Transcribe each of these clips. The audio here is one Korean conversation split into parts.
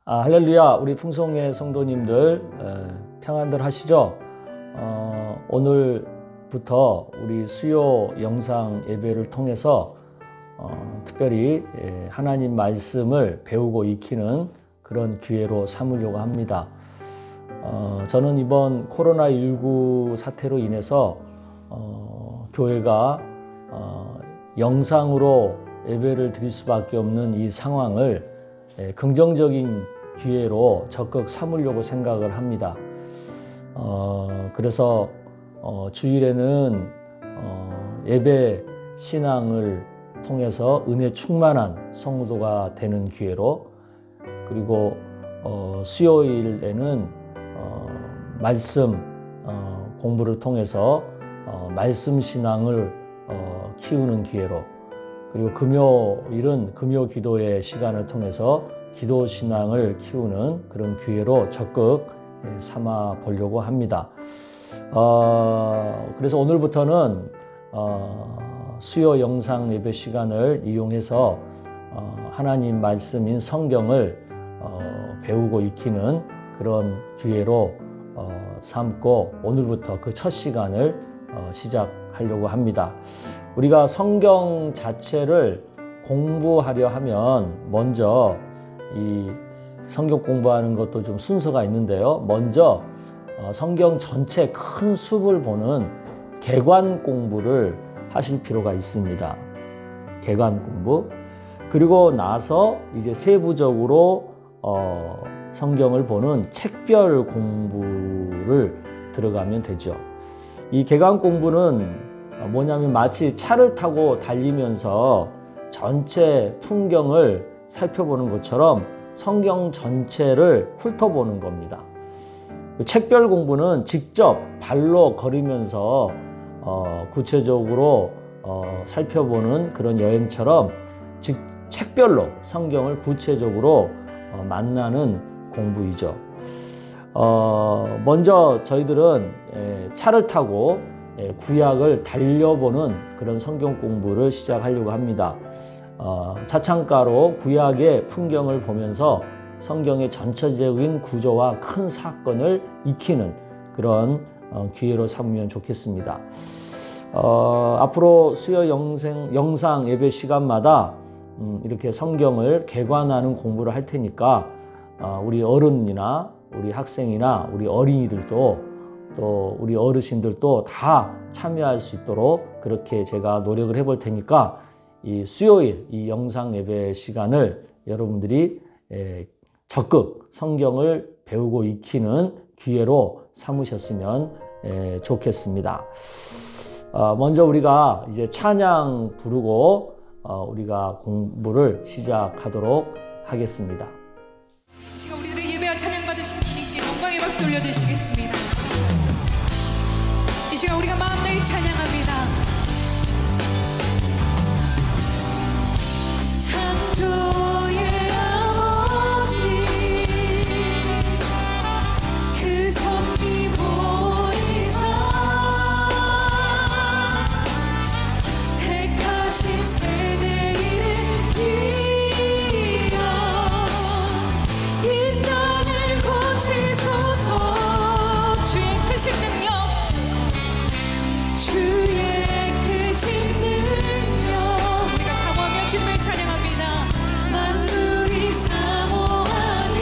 할렐루야, 우리 풍성의 성도님들 평안들 하시죠? 오늘부터 우리 수요 영상 예배를 통해서 특별히 하나님 말씀을 배우고 익히는 그런 기회로 삼으려고 합니다. 저는 이번 코로나19 사태로 인해서 교회가 영상으로 예배를 드릴 수밖에 없는 이 상황을 긍정적인 기회로 적극 삼으려고 생각을 합니다. 그래서 주일에는 예배 신앙을 통해서 은혜 충만한 성도가 되는 기회로, 그리고 수요일에는 말씀 공부를 통해서 말씀 신앙을 키우는 기회로, 그리고 금요일은 금요 기도의 시간을 통해서 기도 신앙을 키우는 그런 기회로 적극 삼아 보려고 합니다. 그래서 오늘부터는 수요 영상 예배 시간을 이용해서 하나님 말씀인 성경을 배우고 익히는 그런 기회로 삼고, 오늘부터 그 첫 시간을 시작하려고 합니다. 우리가 성경 자체를 공부하려 하면 먼저 이 성경 공부하는 것도 좀 순서가 있는데요. 먼저 성경 전체 큰 숲을 보는 개관 공부를 하실 필요가 있습니다. 개관 공부. 그리고 나서 이제 세부적으로 성경을 보는 책별 공부를 들어가면 되죠. 이 개관 공부는 뭐냐면 마치 차를 타고 달리면서 전체 풍경을 살펴보는 것처럼 성경 전체를 훑어보는 겁니다. 책별 공부는 직접 발로 걸으면서 구체적으로 살펴보는 그런 여행처럼 책별로 성경을 구체적으로 만나는 공부이죠. 먼저 저희들은 차를 타고 구약을 달려보는 그런 성경 공부를 시작하려고 합니다. 차창가로 구약의 풍경을 보면서 성경의 전체적인 구조와 큰 사건을 익히는 그런 기회로 삼으면 좋겠습니다. 앞으로 수요 영상 예배 시간마다 이렇게 성경을 개관하는 공부를 할 테니까 우리 어른이나 우리 학생이나 우리 어린이들도 또 우리 어르신들도 다 참여할 수 있도록 그렇게 제가 노력을 해볼 테니까 이 수요일 이 영상 예배 시간을 여러분들이 적극 성경을 배우고 익히는 기회로 삼으셨으면 좋겠습니다. 먼저 우리가 이제 찬양 부르고 우리가 공부를 시작하도록 하겠습니다. 이 시간 우리들의 예배와 찬양 받으신 주님께 영광의 박수 올려드리시겠습니다. 이 시간 우리가 마음내에 찬양합니다. 창조의 아버지 그 섭리 보이사 택하신 세대를 이어 이 땅을 고치소서. 주의 크신 능력, 주의 크신 능력, 우리가 사모하며 주님을 찬양합니다. 만물이 사모하니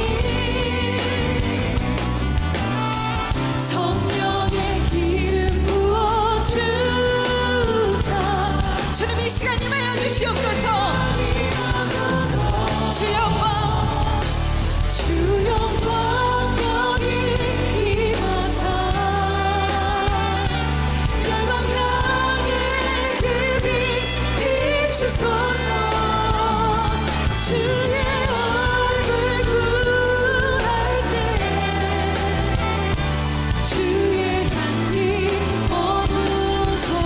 성령의 기름 부어주사. 주님 이 시간 임하여 주시옵소서. 주 영광, 주 영광 여기 임하사 열방 향해 그 빛 비추소서. 주의 얼굴 구할 때 주의 향기 머무소서.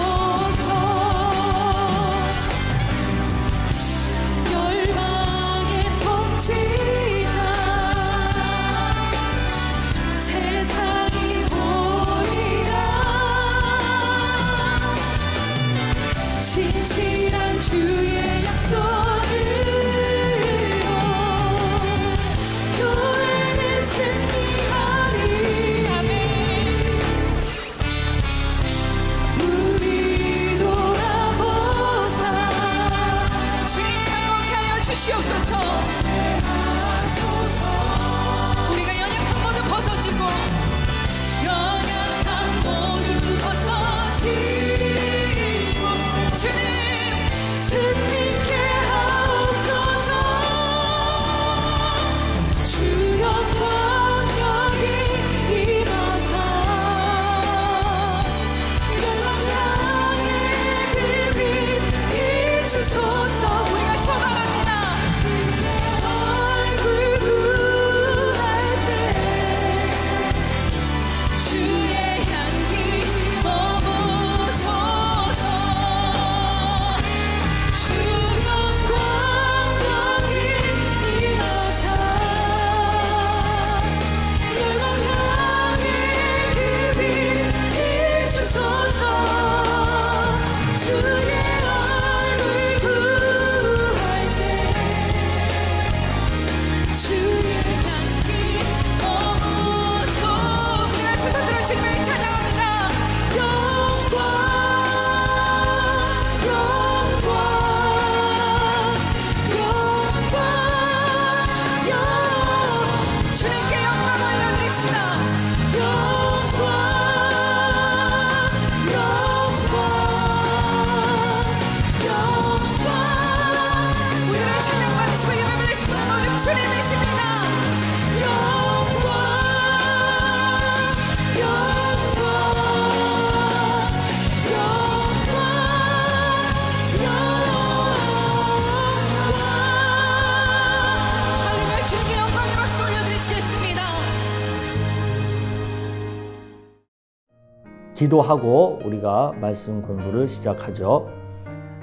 기도하고 우리가 말씀 공부를 시작하죠.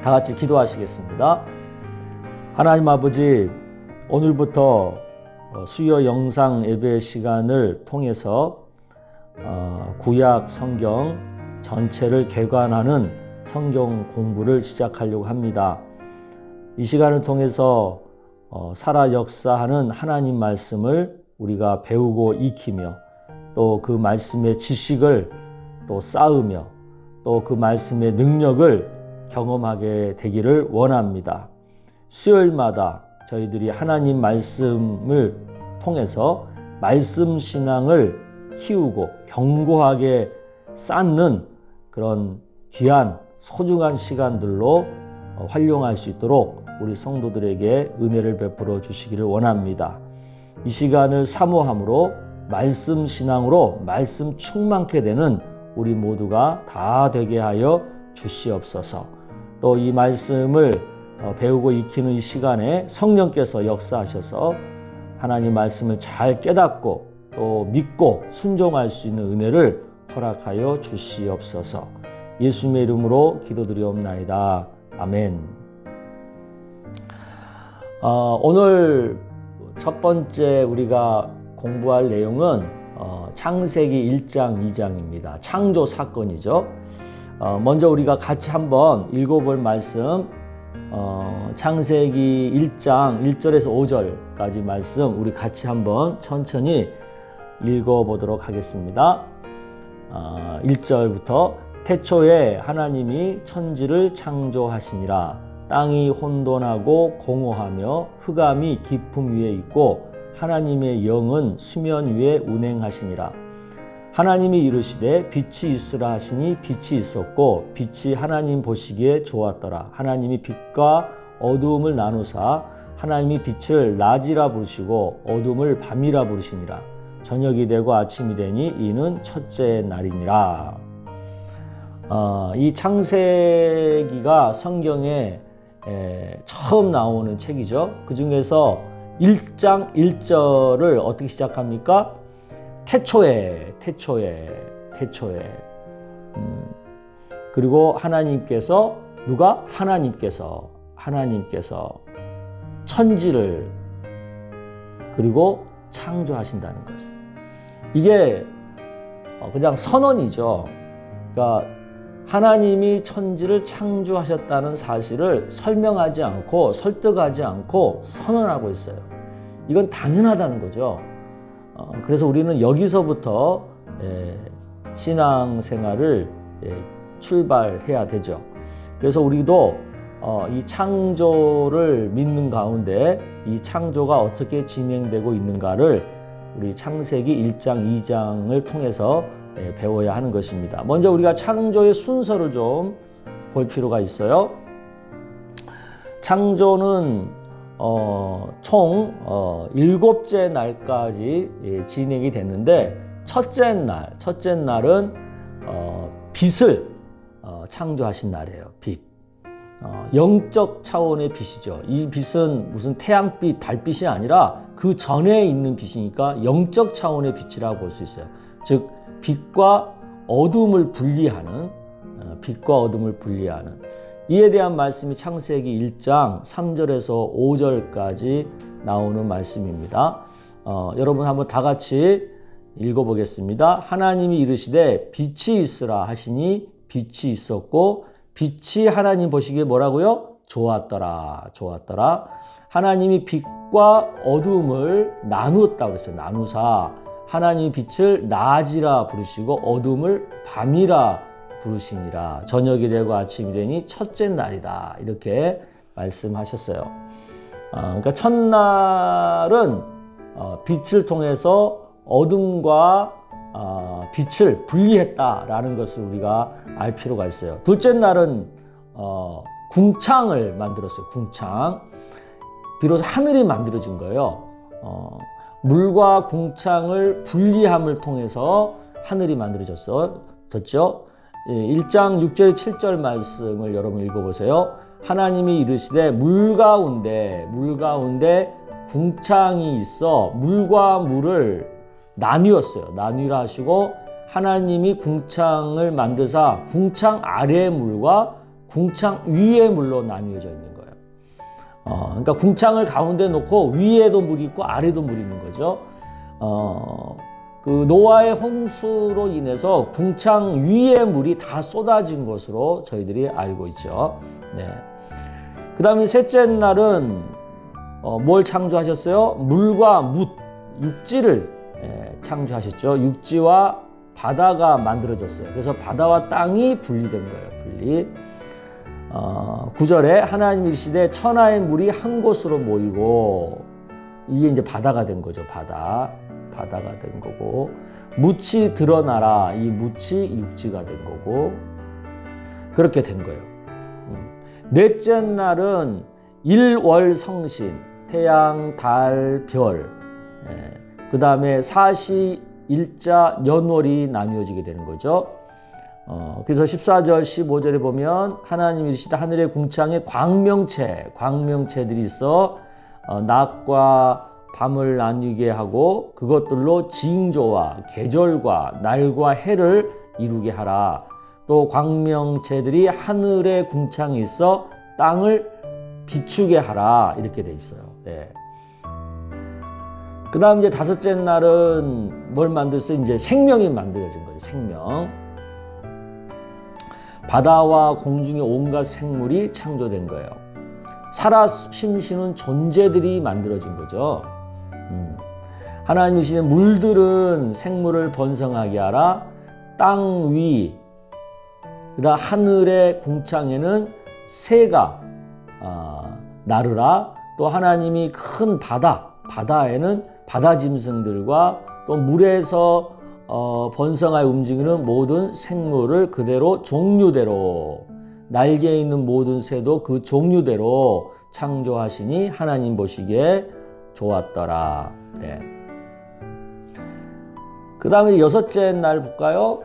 다 같이 기도하시겠습니다. 하나님 아버지, 오늘부터 수요 영상 예배 시간을 통해서 구약 성경 전체를 개관하는 성경 공부를 시작하려고 합니다. 이 시간을 통해서 살아 역사하는 하나님 말씀을 우리가 배우고 익히며 또 그 말씀의 지식을 또 쌓으며 또 그 말씀의 능력을 경험하게 되기를 원합니다. 수요일마다 저희들이 하나님 말씀을 통해서 말씀 신앙을 키우고 견고하게 쌓는 그런 귀한 소중한 시간들로 활용할 수 있도록 우리 성도들에게 은혜를 베풀어 주시기를 원합니다. 이 시간을 사모함으로 말씀 신앙으로 말씀 충만케 되는 우리 모두가 다 되게 하여 주시옵소서. 또 이 말씀을 배우고 익히는 이 시간에 성령께서 역사하셔서 하나님 말씀을 잘 깨닫고 또 믿고 순종할 수 있는 은혜를 허락하여 주시옵소서. 예수님의 이름으로 기도드리옵나이다. 아멘. 오늘 첫 번째 우리가 공부할 내용은 창세기 1장, 2장입니다. 창조 사건이죠. 먼저 우리가 같이 한번 읽어볼 말씀, 창세기 1장 1절에서 5절까지 말씀 우리 같이 한번 천천히 읽어보도록 하겠습니다. 1절부터 태초에 하나님이 천지를 창조하시니라. 땅이 혼돈하고 공허하며 흑암이 깊음 위에 있고 하나님의 영은 수면 위에 운행하시니라. 하나님이 이르시되 빛이 있으라 하시니 빛이 있었고 빛이 하나님 보시기에 좋았더라. 하나님이 빛과 어두움을 나누사 하나님이 빛을 낮이라 부르시고 어두움을 밤이라 부르시니라. 저녁이 되고 아침이 되니 이는 첫째 날이니라. 이 창세기가 성경에 처음 나오는 책이죠. 그 중에서 1장 1절을 어떻게 시작합니까? 태초에. 그리고 하나님께서 하나님께서 천지를 그리고 창조하신다는 거예요. 이게 그냥 선언이죠. 그러니까 하나님이 천지를 창조하셨다는 사실을 설명하지 않고 설득하지 않고 선언하고 있어요. 이건 당연하다는 거죠. 그래서 우리는 여기서부터 신앙생활을 출발해야 되죠. 그래서 우리도 이 창조를 믿는 가운데 이 창조가 어떻게 진행되고 있는가를 우리 창세기 1장, 2장을 통해서 배워야 하는 것입니다. 먼저 우리가 창조의 순서를 좀 볼 필요가 있어요. 창조는 총 7째 날까지 진행이 됐는데 첫째 날은 빛을 창조하신 날이에요. 빛. 영적 차원의 빛이죠. 이 빛은 무슨 태양빛, 달빛이 아니라 그 전에 있는 빛이니까 영적 차원의 빛이라고 볼 수 있어요. 즉 빛과 어둠을 분리하는 이에 대한 말씀이 창세기 1장 3절에서 5절까지 나오는 말씀입니다. 여러분 한번 다 같이 읽어보겠습니다. 하나님이 이르시되 빛이 있으라 하시니 빛이 있었고 빛이 하나님 보시기에 뭐라고요? 좋았더라. 하나님이 빛과 어둠을 나누었다고 그랬어요. 나누사 하나님이 빛을 낮이라 부르시고 어둠을 밤이라 부르시니라. 저녁이 되고 아침이 되니 첫째 날이다. 이렇게 말씀하셨어요. 그러니까 첫날은 빛을 통해서 어둠과 빛을 분리했다라는 것을 우리가 알 필요가 있어요. 둘째 날은 궁창을 만들었어요. 궁창. 비로소 하늘이 만들어진 거예요. 물과 궁창을 분리함을 통해서 하늘이 만들어졌죠. 1장 6절 7절 말씀을 여러분 읽어보세요. 하나님이 이르시되 물 가운데 궁창이 있어 물과 물을 나뉘었어요. 나뉘라 하시고 하나님이 궁창을 만드사 궁창 아래의 물과 궁창 위의 물로 나뉘어져 있는 거예요. 그러니까 궁창을 가운데 놓고 위에도 물이 있고 아래도 물이 있는 거죠. 그 노아의 홍수로 인해서 궁창 위의 물이 다 쏟아진 것으로 저희들이 알고 있죠. 네. 그 다음에 셋째 날은 뭘 창조하셨어요? 물과 뭇, 육지를 창조하셨죠. 육지와 바다가 만들어졌어요. 그래서 바다와 땅이 분리된 거예요. 분리. 9절에 하나님이 이르시되 천하의 물이 한 곳으로 모이고, 이게 이제 바다가 된 거죠. 바다가 된 거고, 묻이 드러나라, 이 묻이 육지가 된 거고, 그렇게 된 거예요. 넷째 날은 일월성신, 태양, 달, 별, 그 다음에 사시, 일자, 년월이 나뉘어지게 되는 거죠. 그래서 14절, 15절에 보면 하나님이 이르시되 하늘의 궁창에 광명체들이 있어 낮과 밤을 나뉘게 하고 그것들로 징조와 계절과 날과 해를 이루게 하라. 또 광명체들이 하늘의 궁창에 있어 땅을 비추게 하라. 이렇게 돼 있어요. 네. 그 다음 이제 다섯째 날은 뭘 만들었어요? 이제 생명이 만들어진 거예요. 생명. 바다와 공중의 온갖 생물이 창조된 거예요. 살아 숨쉬는 존재들이 만들어진 거죠. 하나님이시는 물들은 생물을 번성하게 하라. 땅 위, 그다음 하늘의 궁창에는 새가 나르라. 또 하나님이 큰 바다에는 바다 짐승들과 또 물에서 번성하여 움직이는 모든 생물을 그대로 종류대로, 날개 있는 모든 새도 그 종류대로 창조하시니 하나님 보시기에 좋았더라. 네. 그 다음에 여섯째 날 볼까요?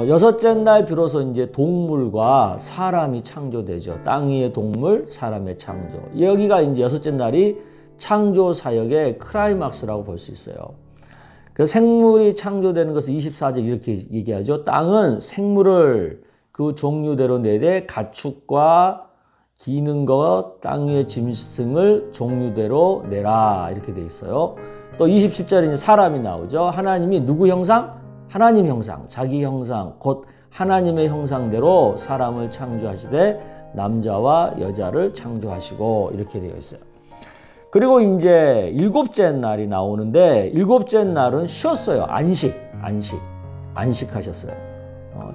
여섯째 날 비로소 이제 동물과 사람이 창조되죠. 땅 위의 동물, 사람의 창조. 여기가 이제 여섯째 날이 창조 사역의 클라이막스라고 볼 수 있어요. 그 생물이 창조되는 것을 24절 이렇게 얘기하죠. 땅은 생물을 그 종류대로 내되 가축과 기는 것, 땅 위의 짐승을 종류대로 내라. 이렇게 돼 있어요. 또 27절에 이제 사람이 나오죠. 하나님이 누구 형상? 하나님 형상, 자기 형상, 곧 하나님의 형상대로 사람을 창조하시되 남자와 여자를 창조하시고 이렇게 되어 있어요. 그리고 이제 일곱째 날이 나오는데 일곱째 날은 쉬었어요. 안식하셨어요.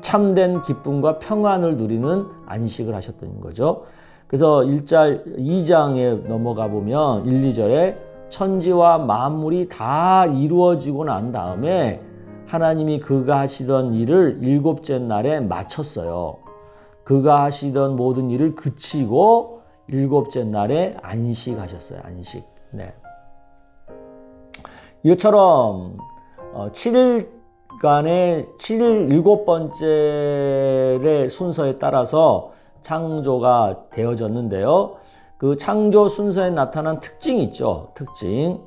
참된 기쁨과 평안을 누리는 안식을 하셨던 거죠. 그래서 2장에 넘어가 보면 1, 2절에 천지와 만물이 다 이루어지고 난 다음에 하나님이 그가 하시던 일을 일곱째 날에 마쳤어요. 그가 하시던 모든 일을 그치고 일곱째 날에 안식하셨어요. 안식. 네. 이것처럼 7일간의 7일 일곱 번째의 순서에 따라서 창조가 되어졌는데요. 그 창조 순서에 나타난 특징이 있죠. 특징.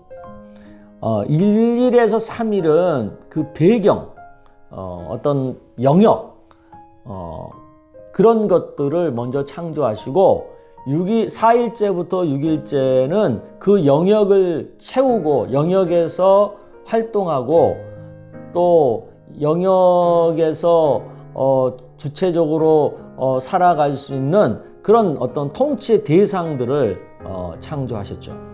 1일에서 3일은 그 배경, 어떤 영역, 그런 것들을 먼저 창조하시고 4일째부터 6일째는 그 영역을 채우고 영역에서 활동하고 또 영역에서 주체적으로 살아갈 수 있는 그런 어떤 통치의 대상들을 창조하셨죠.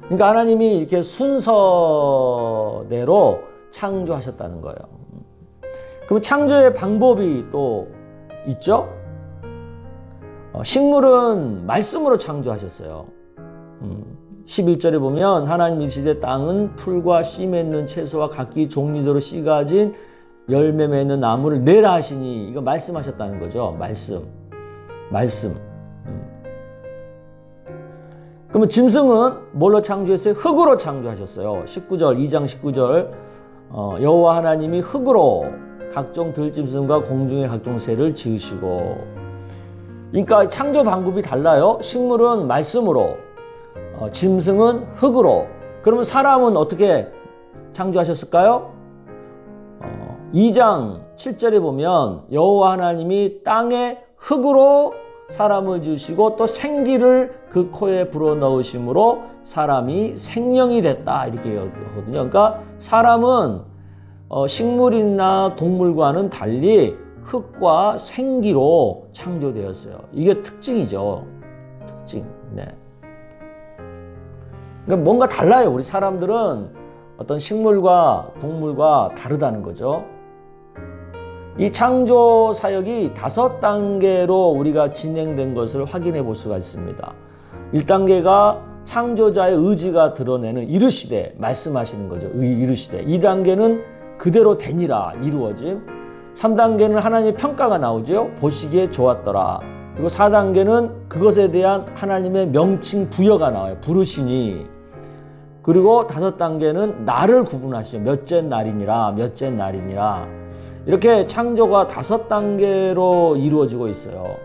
그러니까 하나님이 이렇게 순서대로 창조하셨다는 거예요. 그럼 창조의 방법이 또 있죠? 식물은 말씀으로 창조하셨어요. 11절에 보면 하나님 이르시되 땅은 풀과 씨 맺는 채소와 각기 종류대로 씨 가진 열매 맺는 나무를 내라 하시니, 이거 말씀하셨다는 거죠. 말씀. 그러면 짐승은 뭘로 창조했어요? 흙으로 창조하셨어요. 2장 19절 여호와 하나님이 흙으로 각종 들짐승과 공중의 각종 새를 지으시고. 그러니까 창조 방법이 달라요. 식물은 말씀으로, 짐승은 흙으로. 그러면 사람은 어떻게 창조하셨을까요? 2장 7절에 보면 여호와 하나님이 땅에 흙으로 사람을 주시고 또 생기를 그 코에 불어넣으심으로 사람이 생명이 됐다 이렇게 하거든요. 그러니까 사람은 식물이나 동물과는 달리 흙과 생기로 창조되었어요. 이게 특징이죠. 특징. 네. 그러니까 뭔가 달라요. 우리 사람들은 어떤 식물과 동물과 다르다는 거죠. 이 창조 사역이 5단계로 우리가 진행된 것을 확인해 볼 수가 있습니다. 1단계가 창조자의 의지가 드러내는 이르시되, 말씀하시는 거죠. 이르시되. 2단계는 그대로 되니라, 이루어짐. 3단계는 하나님의 평가가 나오죠. 보시기에 좋았더라. 그리고 4단계는 그것에 대한 하나님의 명칭 부여가 나와요. 부르시니. 그리고 5단계는 날을 구분하시죠. 몇째 날이니라, 몇째 날이니라. 이렇게 창조가 5단계로 이루어지고 있어요.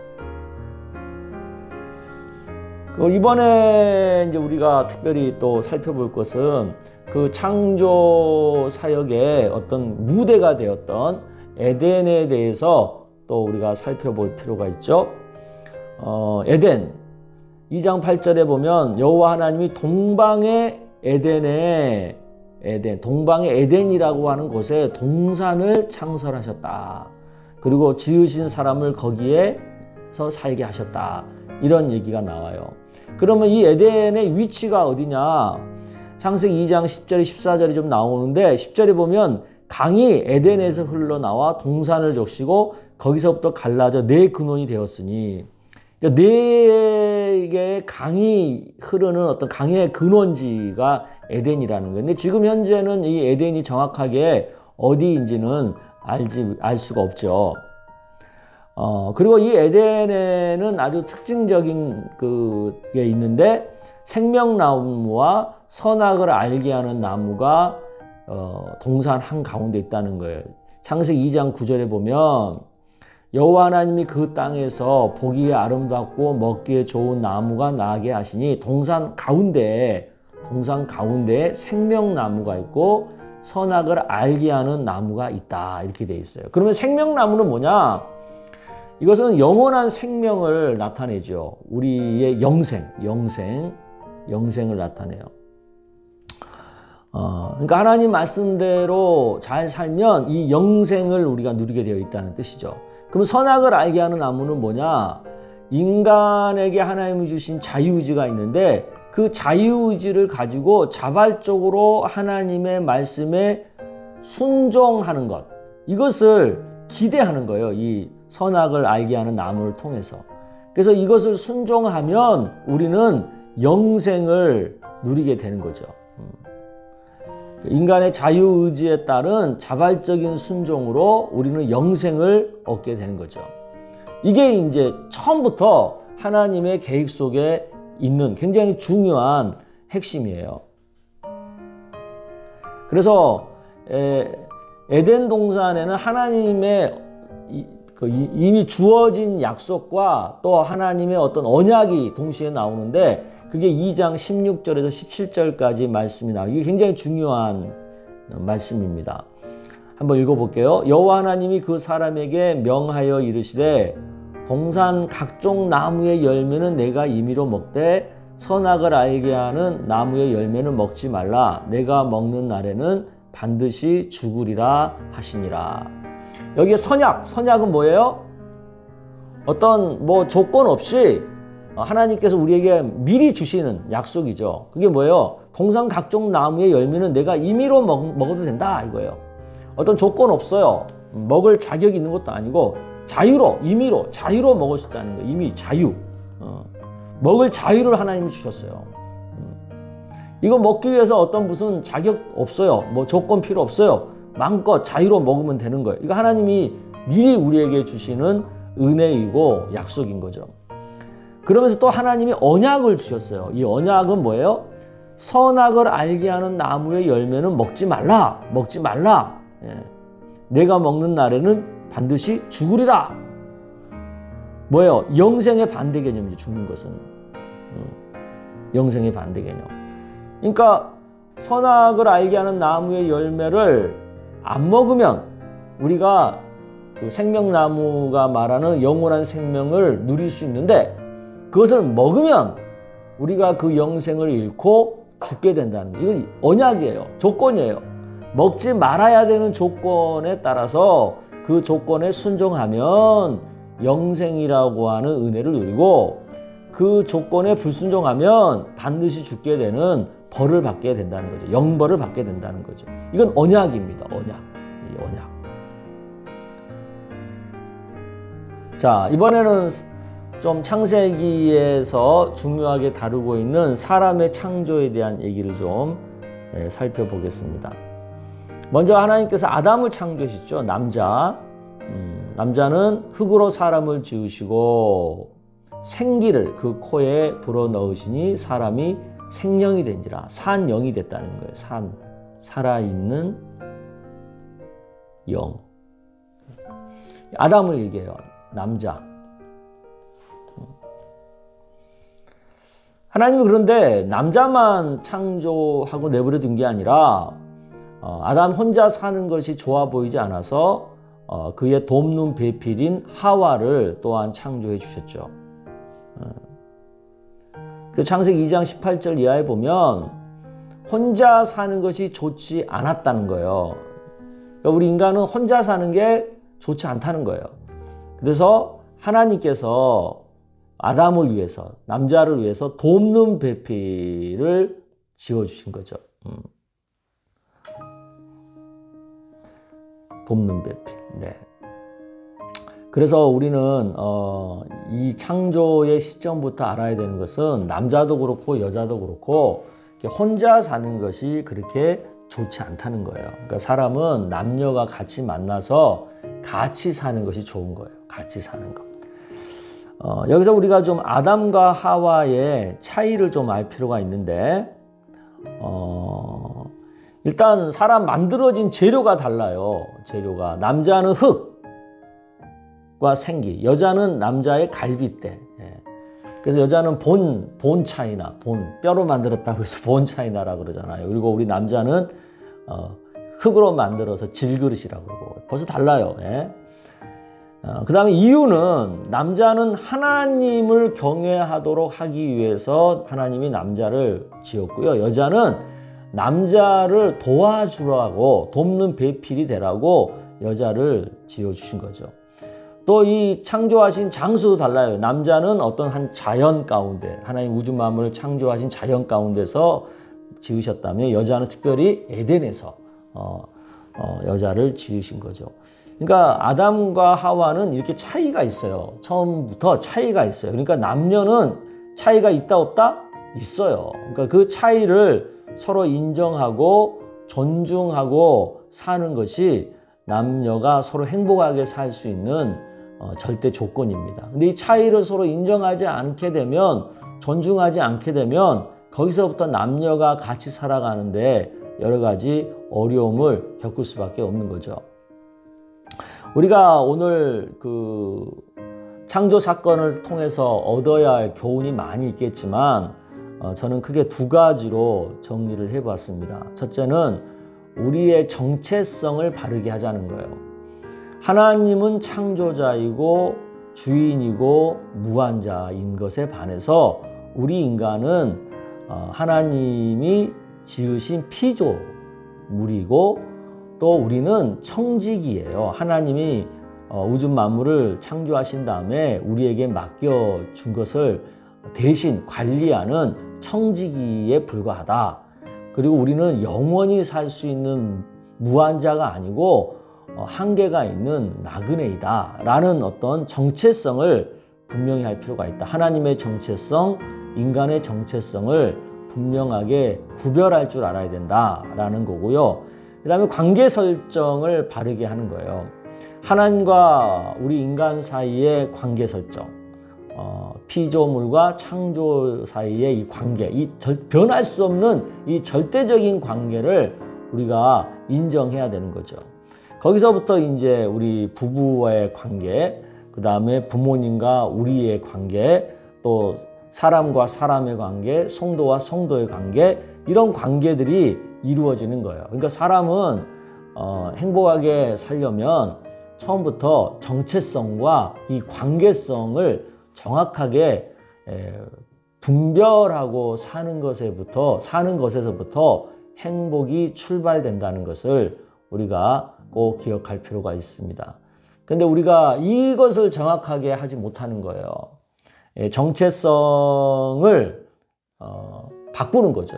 이번에 이제 우리가 특별히 또 살펴볼 것은 그 창조 사역의 어떤 무대가 되었던 에덴에 대해서 또 우리가 살펴볼 필요가 있죠. 에덴 2장 8절에 보면 여호와 하나님이 동방의 에덴에 동방의 에덴이라고 하는 곳에 동산을 창설하셨다. 그리고 지으신 사람을 거기에서 살게 하셨다. 이런 얘기가 나와요. 그러면 이 에덴의 위치가 어디냐? 창세기 2장 10절에 14절이 좀 나오는데 10절에 보면 강이 에덴에서 흘러나와 동산을 적시고 거기서부터 갈라져 네 근원이 되었으니, 그러니까 네 개의 강이 흐르는 어떤 강의 근원지가 에덴이라는 거예요. 근데 지금 현재는 이 에덴이 정확하게 어디인지는 알 수가 없죠. 그리고 이 에덴에는 아주 특징적인 그게 있는데 생명나무와 선악을 알게 하는 나무가 동산 한가운데 있다는 거예요. 창세기 2장 9절에 보면 여호와 하나님이 그 땅에서 보기에 아름답고 먹기에 좋은 나무가 나게 하시니 동산 가운데에 생명나무가 있고 선악을 알게 하는 나무가 있다. 이렇게 돼 있어요. 그러면 생명나무는 뭐냐? 이것은 영원한 생명을 나타내죠. 우리의 영생을 나타내요. 그러니까 하나님 말씀대로 잘 살면 이 영생을 우리가 누리게 되어 있다는 뜻이죠. 그럼 선악을 알게 하는 나무는 뭐냐? 인간에게 하나님이 주신 자유의지가 있는데 그 자유의지를 가지고 자발적으로 하나님의 말씀에 순종하는 것, 이것을 기대하는 거예요. 이 선악을 알게 하는 나무를 통해서. 그래서 이것을 순종하면 우리는 영생을 누리게 되는 거죠. 인간의 자유의지에 따른 자발적인 순종으로 우리는 영생을 얻게 되는 거죠. 이게 이제 처음부터 하나님의 계획 속에 있는 굉장히 중요한 핵심이에요. 그래서 에덴 동산에는 하나님의 이미 주어진 약속과 또 하나님의 어떤 언약이 동시에 나오는데 그게 2장 16절에서 17절까지 말씀이 나와요. 이게 굉장히 중요한 말씀입니다. 한번 읽어볼게요. 여호와 하나님이 그 사람에게 명하여 이르시되 동산 각종 나무의 열매는 내가 임의로 먹되 선악을 알게 하는 나무의 열매는 먹지 말라. 내가 먹는 날에는 반드시 죽으리라 하시니라. 여기에 선약은 뭐예요? 어떤 조건 없이 하나님께서 우리에게 미리 주시는 약속이죠. 그게 뭐예요? 동산 각종 나무의 열매는 내가 임의로 먹어도 된다 이거예요. 어떤 조건 없어요. 먹을 자격이 있는 것도 아니고 임의로 자유로 먹을 수 있다는 거예요. 이미 자유. 먹을 자유를 하나님이 주셨어요. 이거 먹기 위해서 어떤 무슨 자격 없어요. 조건 필요 없어요. 마음껏 자유로 먹으면 되는 거예요. 이거 하나님이 미리 우리에게 주시는 은혜이고 약속인 거죠. 그러면서 또 하나님이 언약을 주셨어요. 이 언약은 뭐예요? 선악을 알게 하는 나무의 열매는 먹지 말라. 예. 내가 먹는 날에는 반드시 죽으리라. 뭐예요? 영생의 반대 개념이죠. 죽는 것은. 영생의 반대 개념. 그러니까 선악을 알게 하는 나무의 열매를 안 먹으면 우리가 그 생명나무가 말하는 영원한 생명을 누릴 수 있는데 그것을 먹으면 우리가 그 영생을 잃고 죽게 된다는 거예요. 이건 언약이에요. 조건이에요. 먹지 말아야 되는 조건에 따라서 그 조건에 순종하면 영생이라고 하는 은혜를 누리고 그 조건에 불순종하면 반드시 죽게 되는 벌을 받게 된다는 거죠. 영벌을 받게 된다는 거죠. 이건 언약입니다. 언약. 이 언약. 자, 이번에는 좀 창세기에서 중요하게 다루고 있는 사람의 창조에 대한 얘기를 좀 살펴보겠습니다. 먼저 하나님께서 아담을 창조하셨죠. 남자. 남자는 흙으로 사람을 지으시고 생기를 그 코에 불어넣으시니 사람이 생령이 된지라. 산영이 됐다는 거예요. 살아있는 영. 아담을 얘기해요. 남자. 하나님이 그런데 남자만 창조하고 내버려 둔 게 아니라 아담 혼자 사는 것이 좋아 보이지 않아서 그의 돕는 배필인 하와를 또한 창조해 주셨죠. 그 창세기 2장 18절 이하에 보면 혼자 사는 것이 좋지 않았다는 거예요. 그러니까 우리 인간은 혼자 사는 게 좋지 않다는 거예요. 그래서 하나님께서 아담을 위해서, 남자를 위해서 돕는 배필을 지어주신 거죠. 돕는 배필. 네. 그래서 우리는 이 창조의 시점부터 알아야 되는 것은 남자도 그렇고 여자도 그렇고 혼자 사는 것이 그렇게 좋지 않다는 거예요. 그러니까 사람은 남녀가 같이 만나서 같이 사는 것이 좋은 거예요. 같이 사는 것. 여기서 우리가 좀 아담과 하와의 차이를 좀 알 필요가 있는데 일단 사람 만들어진 재료가 달라요. 재료가. 남자는 흙과 생기, 여자는 남자의 갈빗대. 그래서 여자는 본 차이나, 뼈로 만들었다고 해서 본 차이나라고 그러잖아요. 그리고 우리 남자는 흙으로 만들어서 질그릇이라고 그러고 벌써 달라요. 그 다음에 이유는 남자는 하나님을 경외하도록 하기 위해서 하나님이 남자를 지었고요. 여자는 남자를 도와주라고, 돕는 배필이 되라고 여자를 지어주신 거죠. 또 이 창조하신 장소도 달라요. 남자는 어떤 한 자연 가운데, 하나님 우주 만물을 창조하신 자연 가운데서 지으셨다면 여자는 특별히 에덴에서 여자를 지으신 거죠. 그러니까 아담과 하와는 이렇게 차이가 있어요. 처음부터 차이가 있어요. 그러니까 남녀는 차이가 있다 없다? 있어요. 그러니까 그 차이를 서로 인정하고 존중하고 사는 것이 남녀가 서로 행복하게 살 수 있는 절대 조건입니다. 근데 이 차이를 서로 인정하지 않게 되면, 존중하지 않게 되면 거기서부터 남녀가 같이 살아가는데 여러 가지 어려움을 겪을 수밖에 없는 거죠. 우리가 오늘 그 창조 사건을 통해서 얻어야 할 교훈이 많이 있겠지만 저는 크게 두 가지로 정리를 해봤습니다. 첫째는 우리의 정체성을 바르게 하자는 거예요. 하나님은 창조자이고 주인이고 무한자인 것에 반해서 우리 인간은 하나님이 지으신 피조물이고 또 우리는 청지기예요. 하나님이 우주 만물을 창조하신 다음에 우리에게 맡겨준 것을 대신 관리하는 청지기에 불과하다. 그리고 우리는 영원히 살 수 있는 무한자가 아니고 한계가 있는 나그네이다 라는 어떤 정체성을 분명히 할 필요가 있다. 하나님의 정체성, 인간의 정체성을 분명하게 구별할 줄 알아야 된다라는 거고요. 그 다음에 관계 설정을 바르게 하는 거예요. 하나님과 우리 인간 사이의 관계 설정, 피조물과 창조 사이의 이 관계, 이 변할 수 없는 이 절대적인 관계를 우리가 인정해야 되는 거죠. 거기서부터 이제 우리 부부와의 관계, 그 다음에 부모님과 우리의 관계, 또 사람과 사람의 관계, 성도와 성도의 관계, 이런 관계들이 이루어지는 거예요. 그러니까 사람은 행복하게 살려면 처음부터 정체성과 이 관계성을 정확하게 분별하고 사는 것에서부터 행복이 출발된다는 것을 우리가 꼭 기억할 필요가 있습니다. 근데 우리가 이것을 정확하게 하지 못하는 거예요. 정체성을 바꾸는 거죠.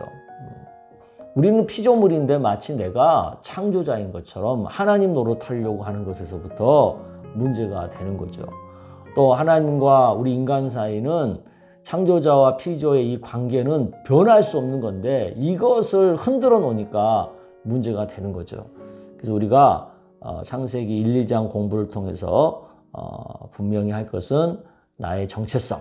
우리는 피조물인데 마치 내가 창조자인 것처럼 하나님 노릇하려고 하는 것에서부터 문제가 되는 거죠. 또 하나님과 우리 인간 사이는 창조자와 피조의 이 관계는 변할 수 없는 건데 이것을 흔들어 놓으니까 문제가 되는 거죠. 그래서 우리가 창세기 1, 2장 공부를 통해서 분명히 할 것은 나의 정체성,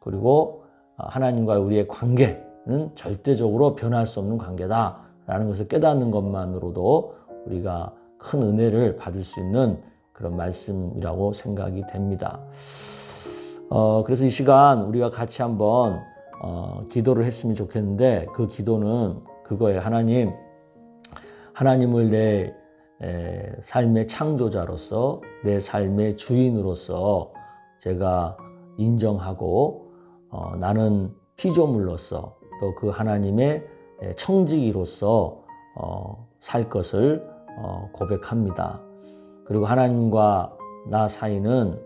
그리고 하나님과 우리의 관계는 절대적으로 변할 수 없는 관계다라는 것을 깨닫는 것만으로도 우리가 큰 은혜를 받을 수 있는 그런 말씀이라고 생각이 됩니다. 그래서 이 시간 우리가 같이 한번 기도를 했으면 좋겠는데, 그 기도는 그거예요. 하나님을 내 삶의 창조자로서, 내 삶의 주인으로서 제가 인정하고 나는 피조물로서 또 그 하나님의 청지기로서 살 것을 고백합니다. 그리고 하나님과 나 사이는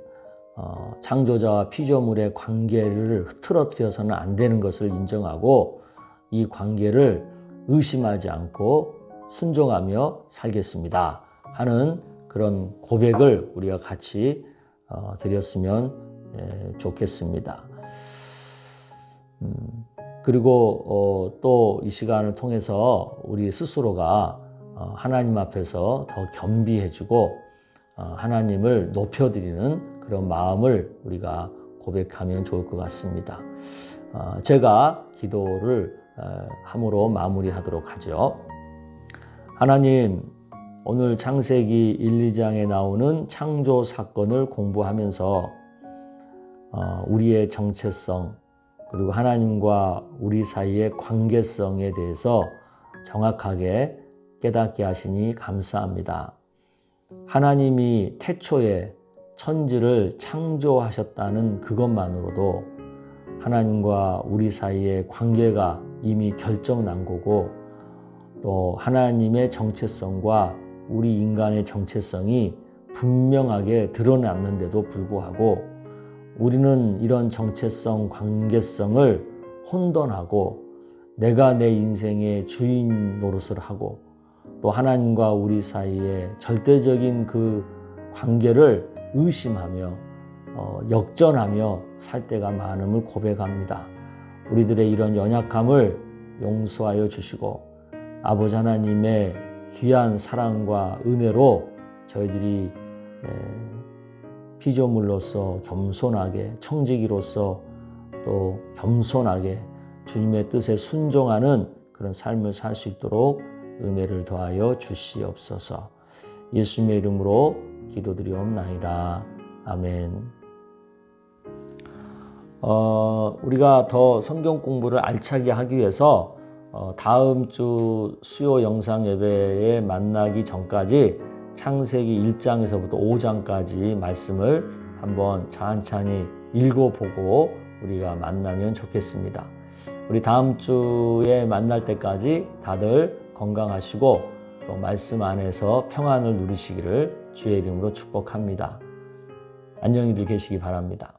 창조자와 피조물의 관계를 흐트러뜨려서는 안 되는 것을 인정하고 이 관계를 의심하지 않고 순종하며 살겠습니다 하는 그런 고백을 우리가 같이 드렸으면 좋겠습니다. 그리고 또 이 시간을 통해서 우리 스스로가 하나님 앞에서 더 겸비해지고 하나님을 높여드리는 그런 마음을 우리가 고백하면 좋을 것 같습니다. 제가 기도를 함으로 마무리하도록 하죠. 하나님, 오늘 창세기 1, 2장에 나오는 창조 사건을 공부하면서 우리의 정체성, 그리고 하나님과 우리 사이의 관계성에 대해서 정확하게 깨닫게 하시니 감사합니다. 하나님이 태초에 천지를 창조하셨다는 그것만으로도 하나님과 우리 사이의 관계가 이미 결정난 거고, 또 하나님의 정체성과 우리 인간의 정체성이 분명하게 드러났는데도 불구하고 우리는 이런 정체성, 관계성을 혼돈하고 내가 내 인생의 주인 노릇을 하고 또 하나님과 우리 사이의 절대적인 그 관계를 의심하며 역전하며 살 때가 많음을 고백합니다. 우리들의 이런 연약함을 용서하여 주시고 아버지 하나님의 귀한 사랑과 은혜로 저희들이 피조물로서 겸손하게, 청지기로서 또 겸손하게 주님의 뜻에 순종하는 그런 삶을 살 수 있도록 은혜를 더하여 주시옵소서. 예수님의 이름으로 기도드리옵나이다. 아멘. 우리가 더 성경 공부를 알차게 하기 위해서 다음 주 수요 영상 예배에 만나기 전까지 창세기 1장에서부터 5장까지 말씀을 한번 찬찬히 읽어보고 우리가 만나면 좋겠습니다. 우리 다음 주에 만날 때까지 다들 건강하시고 또 말씀 안에서 평안을 누리시기를 주의 이름으로 축복합니다. 안녕히들 계시기 바랍니다.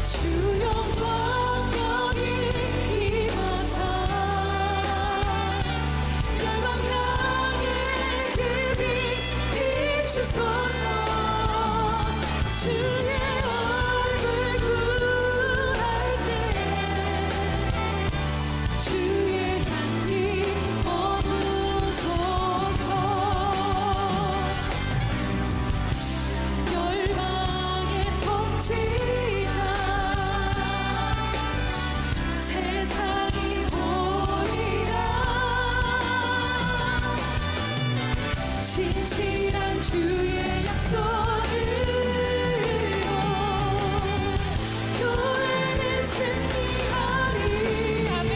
주여 영광 확실한 주의 약속으로 교회는 승리하리. 아멘.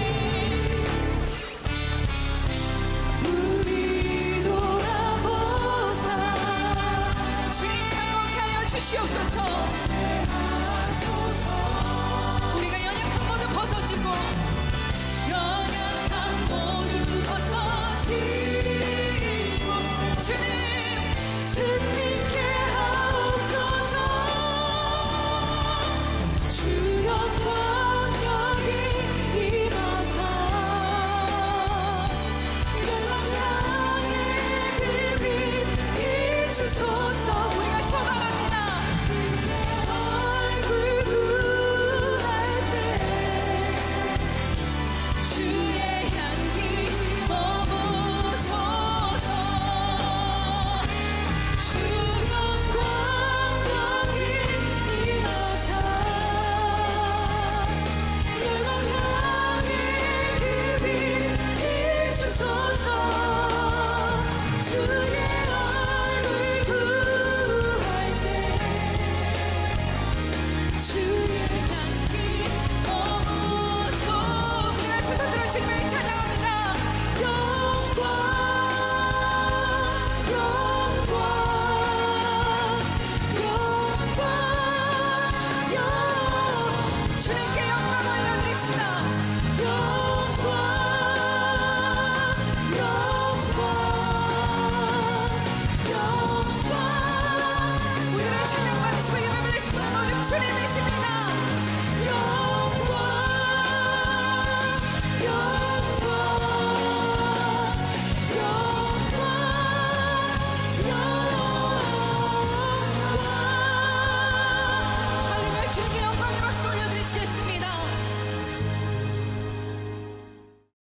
우리 돌아보사 주님 강건케 하여 주시옵소서. 우리가 연약한 모든 벗어지고 연약한 모든 벗어지고 주님 승리